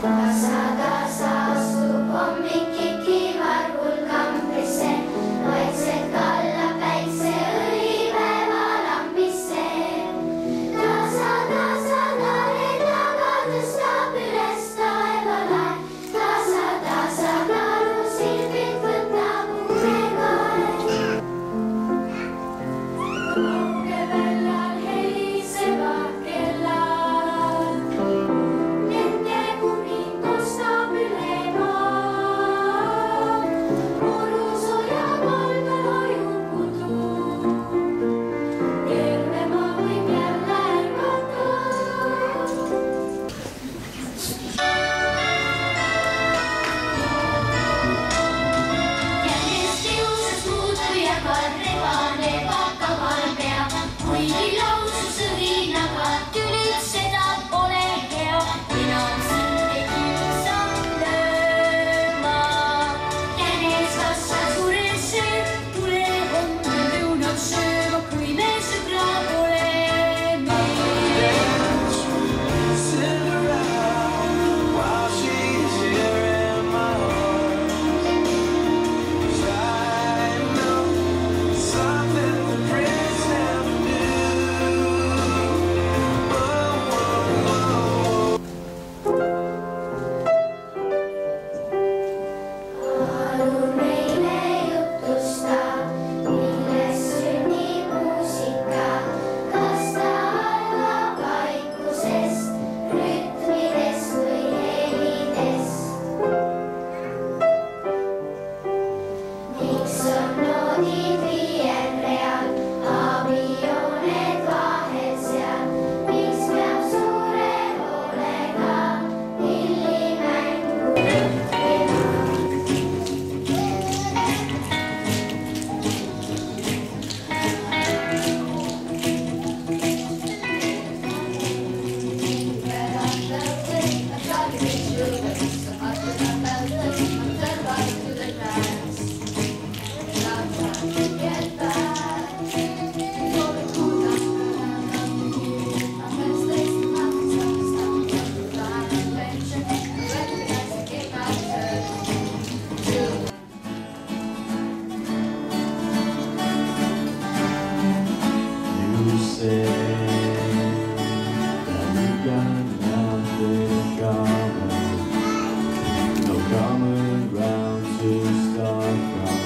Tasa astub hommik kikivargul kambrisse, vaikselt kalla päikse õlipäeva lambisse. Tasa tare taga tõstab üles taevale, tasa naru silmid võtab uue kae. Kauge väljal helisevad kellad, nende kuning kostab üle maa. Murusoja kaldal hajub kudu, terve maa võib jälle ärgata. Järjest kiusas muudkui jagad rebane pakaval pea, kuigi lausu sõrinaga tülid seda pole hea. Enam sind ei kiusa lööma. Jänes vasta suresse, tule homme lõunat sööma, kui me sõbra pole meil. Sit around while she's here in my arms. 'Cause I know something the prince never knew. Palun meile jutusta, millest sünnib muusika. Kas ta algab vaikusest, rütmidest või helidest? Miks on noodid viiel real, abijooned vahel seal? Miks peab suure hoolega pillimängu õppima? You say that you got nothing common, no common ground to start from,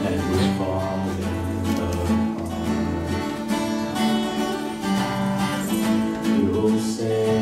and we're falling apart. You'll say